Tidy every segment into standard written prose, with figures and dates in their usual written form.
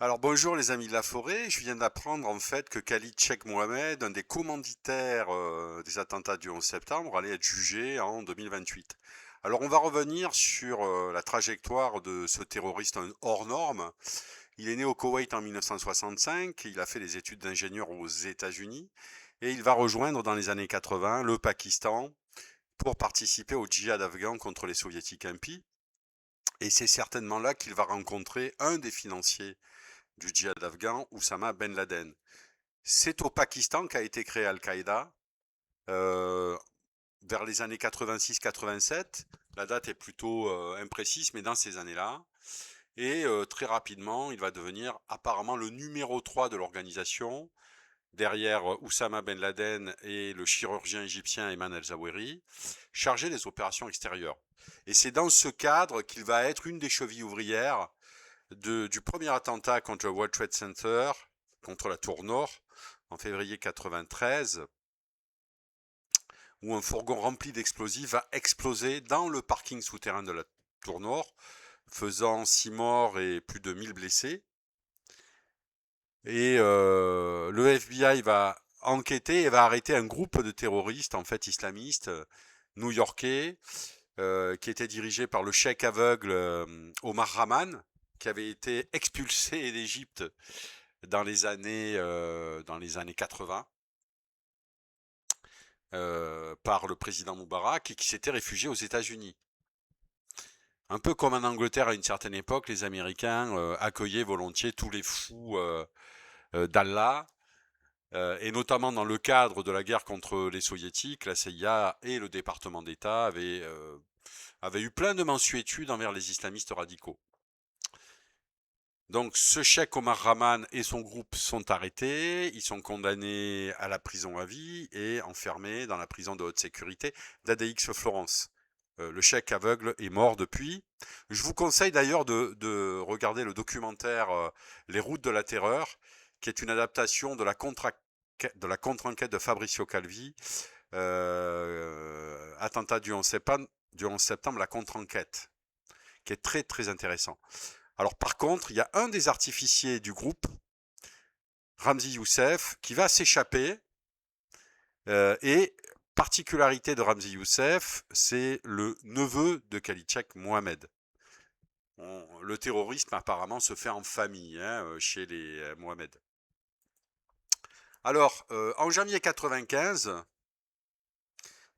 Alors bonjour les amis de la forêt, je viens d'apprendre en fait que Khalid Sheikh Mohammed, un des commanditaires des attentats du 11 septembre, allait être jugé en 2028. Alors on va revenir sur la trajectoire de ce terroriste hors norme. Il est né au Koweït en 1965, il a fait des études d'ingénieur aux États-Unis et il va rejoindre dans les années 80 le Pakistan pour participer au djihad afghan contre les soviétiques impies. Et c'est certainement là qu'il va rencontrer un des financiers du djihad afghan, Oussama Ben Laden. C'est au Pakistan qu'a été créé Al-Qaïda, euh, vers les années 86-87. La date est plutôt imprécise, mais dans ces années-là. Et très rapidement, il va devenir apparemment le numéro 3 de l'organisation, derrière Oussama Ben Laden et le chirurgien égyptien Ayman El-Zawahiri, chargé des opérations extérieures. Et c'est dans ce cadre qu'il va être une des chevilles ouvrières du premier attentat contre le World Trade Center, contre la Tour Nord, en février 93, où un fourgon rempli d'explosifs va exploser dans le parking souterrain de la Tour Nord, faisant 6 morts et plus de 1000 blessés. Et le FBI va enquêter et va arrêter un groupe de terroristes, en fait islamistes, new-yorkais, qui était dirigé par le cheikh aveugle Omar Rahman, qui avait été expulsé d'Égypte dans les années 80 par le président Moubarak et qui s'était réfugié aux États-Unis. Un peu comme en Angleterre à une certaine époque, les Américains accueillaient volontiers tous les fous d'Allah, et notamment dans le cadre de la guerre contre les soviétiques, la CIA et le département d'État avaient eu plein de mansuétudes envers les islamistes radicaux. Donc ce cheikh Omar Rahman et son groupe sont arrêtés, ils sont condamnés à la prison à vie et enfermés dans la prison de haute sécurité d'ADX Florence. Le cheikh aveugle est mort depuis. Je vous conseille d'ailleurs de regarder le documentaire Les routes de la terreur, qui est une adaptation de la contre-enquête de Fabricio Calvi, attentat du 11 septembre, la contre-enquête, qui est très très intéressant. Alors par contre, il y a un des artificiers du groupe, Ramzi Youssef, qui va s'échapper. Et particularité de Ramzi Youssef, c'est le neveu de Khalichek Mohamed. Le terrorisme apparemment se fait en famille chez les Mohamed. Alors, en janvier 95,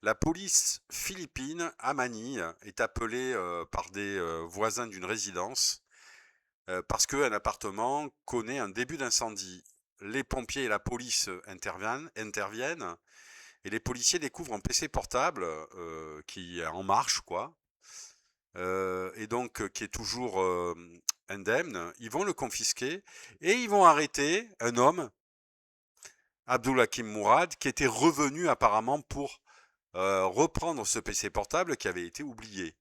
la police philippine à Manille est appelée par des voisins d'une résidence parce qu'un appartement connaît un début d'incendie. Les pompiers et la police interviennent et les policiers découvrent un PC portable qui est en marche, quoi, et donc qui est toujours indemne. Ils vont le confisquer et ils vont arrêter un homme, Abdul Hakim Mourad, qui était revenu apparemment pour reprendre ce PC portable qui avait été oublié.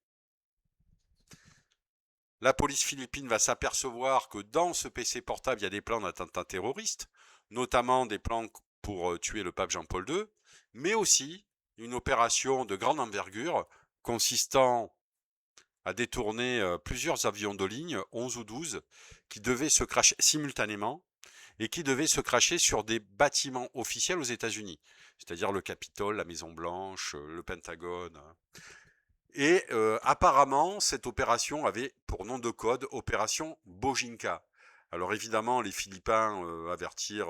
La police philippine va s'apercevoir que dans ce PC portable, il y a des plans d'attentats terroristes, notamment des plans pour tuer le pape Jean-Paul II, mais aussi une opération de grande envergure consistant à détourner plusieurs avions de ligne, 11 ou 12, qui devaient se cracher simultanément et qui devaient se cracher sur des bâtiments officiels aux États-Unis, c'est-à-dire le Capitole, la Maison Blanche, le Pentagone. Et apparemment, cette opération avait pour nom de code Opération Bojinka. Alors évidemment, les Philippins avertirent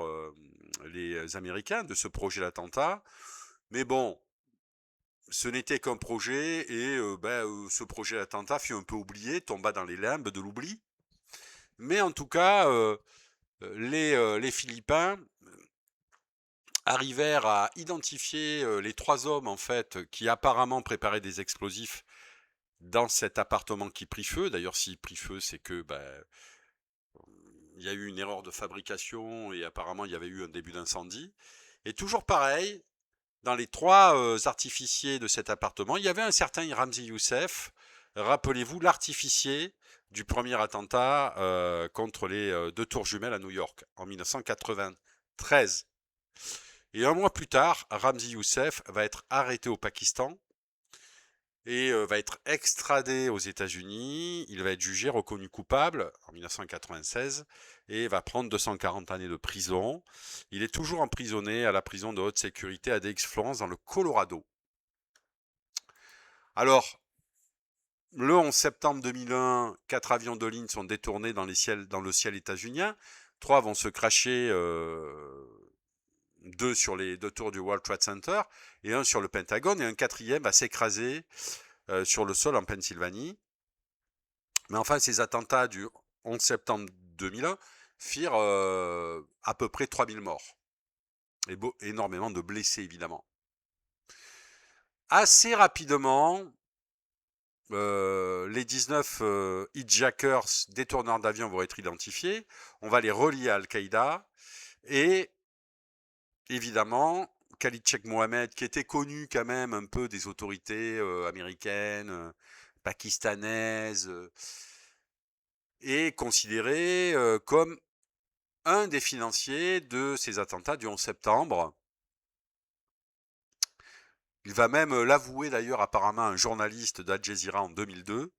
les Américains de ce projet d'attentat, mais bon, ce n'était qu'un projet et ce projet d'attentat fut un peu oublié, tomba dans les limbes de l'oubli. Mais en tout cas, les Philippins arrivèrent à identifier les trois hommes en fait qui apparemment préparaient des explosifs dans cet appartement qui prit feu. D'ailleurs, s'il prit feu, c'est que il y a eu une erreur de fabrication et apparemment il y avait eu un début d'incendie. Et toujours pareil, dans les trois artificiers de cet appartement, il y avait un certain Ramzi Youssef. Rappelez-vous l'artificier du premier attentat contre les deux tours jumelles à New York en 1993. Et un mois plus tard, Ramzi Youssef va être arrêté au Pakistan et va être extradé aux États-Unis. Il va être jugé, reconnu coupable en 1996 et va prendre 240 années de prison. Il est toujours emprisonné à la prison de haute sécurité à DX-Florence dans le Colorado. Alors, le 11 septembre 2001, 4 avions de ligne sont détournés dans le ciel états-unien. 3 vont se cracher, 2 sur les 2 tours du World Trade Center et 1 sur le Pentagone, et un 4e va s'écraser sur le sol en Pennsylvanie. Mais enfin, ces attentats du 11 septembre 2001 firent à peu près 3000 morts et énormément de blessés, évidemment. Assez rapidement, les 19 hijackers, détourneurs d'avions, vont être identifiés. On va les relier à Al-Qaïda. Et évidemment, Khalid Sheikh Mohammed, qui était connu quand même un peu des autorités américaines, pakistanaises, est considéré comme un des financiers de ces attentats du 11 septembre. Il va même l'avouer d'ailleurs apparemment à un journaliste d'Al Jazeera en 2002,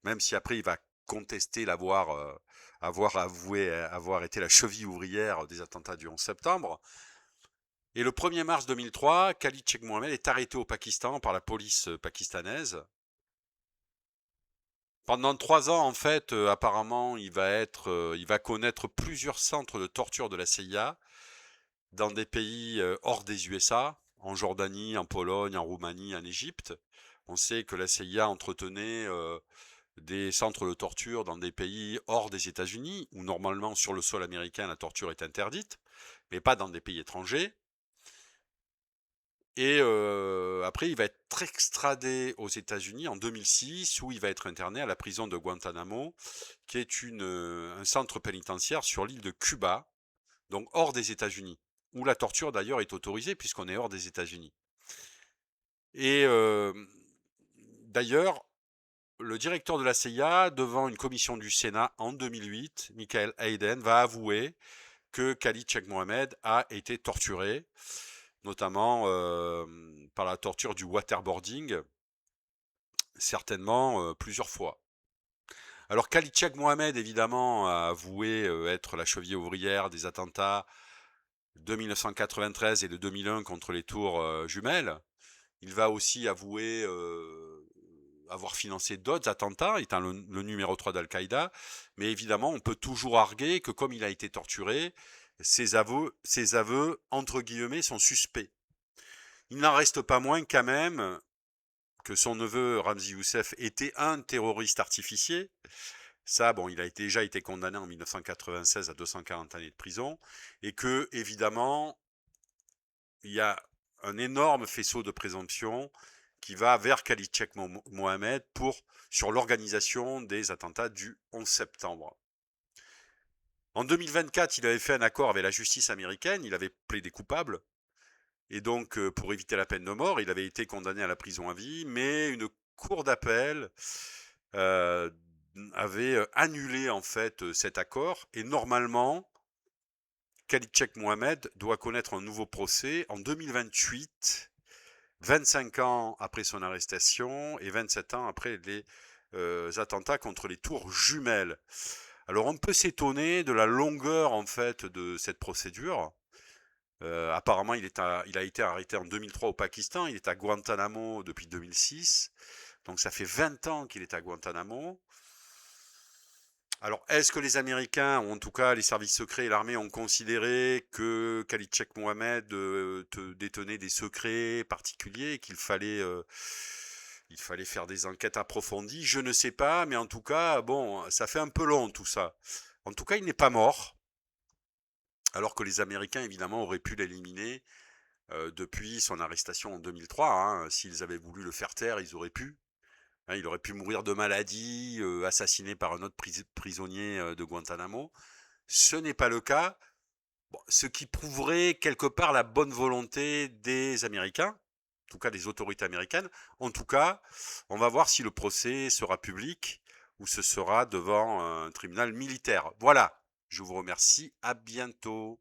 même si après il va contester avoir avoué avoir été la cheville ouvrière des attentats du 11 septembre. Et le 1er mars 2003, Khalid Sheikh Mohammed est arrêté au Pakistan par la police pakistanaise. Pendant 3 ans, en fait, apparemment, il va connaître plusieurs centres de torture de la CIA dans des pays hors des USA, en Jordanie, en Pologne, en Roumanie, en Égypte. On sait que la CIA entretenait des centres de torture dans des pays hors des États-Unis, où normalement sur le sol américain la torture est interdite, mais pas dans des pays étrangers. Et après, il va être extradé aux États-Unis en 2006, où il va être interné à la prison de Guantanamo, qui est un centre pénitentiaire sur l'île de Cuba, donc hors des États-Unis, où la torture d'ailleurs est autorisée puisqu'on est hors des États-Unis. Et d'ailleurs, le directeur de la CIA, devant une commission du Sénat en 2008, Michael Hayden, va avouer que Khalid Sheikh Mohammed a été torturé, notamment par la torture du waterboarding, certainement plusieurs fois. Alors Khalid Sheikh Mohammed, évidemment, a avoué être la cheville ouvrière des attentats de 1993 et de 2001 contre les tours jumelles. Il va aussi avouer avoir financé d'autres attentats, étant le numéro 3 d'Al-Qaïda. Mais évidemment, on peut toujours arguer que comme il a été torturé, ses aveux, entre guillemets, sont suspects. Il n'en reste pas moins quand même que son neveu Ramzi Youssef était un terroriste artificier. Ça, bon, il a déjà été condamné en 1996 à 240 années de prison. Et que, évidemment, il y a un énorme faisceau de présomption qui va vers Khalid Sheikh Mohammed sur l'organisation des attentats du 11 septembre. En 2024, il avait fait un accord avec la justice américaine, il avait plaidé coupable, et donc pour éviter la peine de mort, il avait été condamné à la prison à vie, mais une cour d'appel avait annulé en fait cet accord, et normalement, Khalid Sheikh Mohammed doit connaître un nouveau procès en 2028, 25 ans après son arrestation et 27 ans après les attentats contre les tours jumelles. Alors on peut s'étonner de la longueur en fait de cette procédure. Apparemment, il a été arrêté en 2003 au Pakistan. Il est à Guantanamo depuis 2006. Donc ça fait 20 ans qu'il est à Guantanamo. Alors, est-ce que les Américains, ou en tout cas les services secrets et l'armée, ont considéré que Khalid Sheikh Mohammed détenait des secrets particuliers et il fallait faire des enquêtes approfondies? Je ne sais pas, mais en tout cas, bon, ça fait un peu long tout ça. En tout cas, il n'est pas mort, alors que les Américains, évidemment, auraient pu l'éliminer depuis son arrestation en 2003. Hein. S'ils avaient voulu le faire taire, ils auraient pu. Hein, il aurait pu mourir de maladie, assassiné par un autre prisonnier de Guantanamo. Ce n'est pas le cas, bon, ce qui prouverait quelque part la bonne volonté des Américains, en tout cas des autorités américaines. En tout cas, on va voir si le procès sera public ou ce sera devant un tribunal militaire. Voilà, je vous remercie, à bientôt.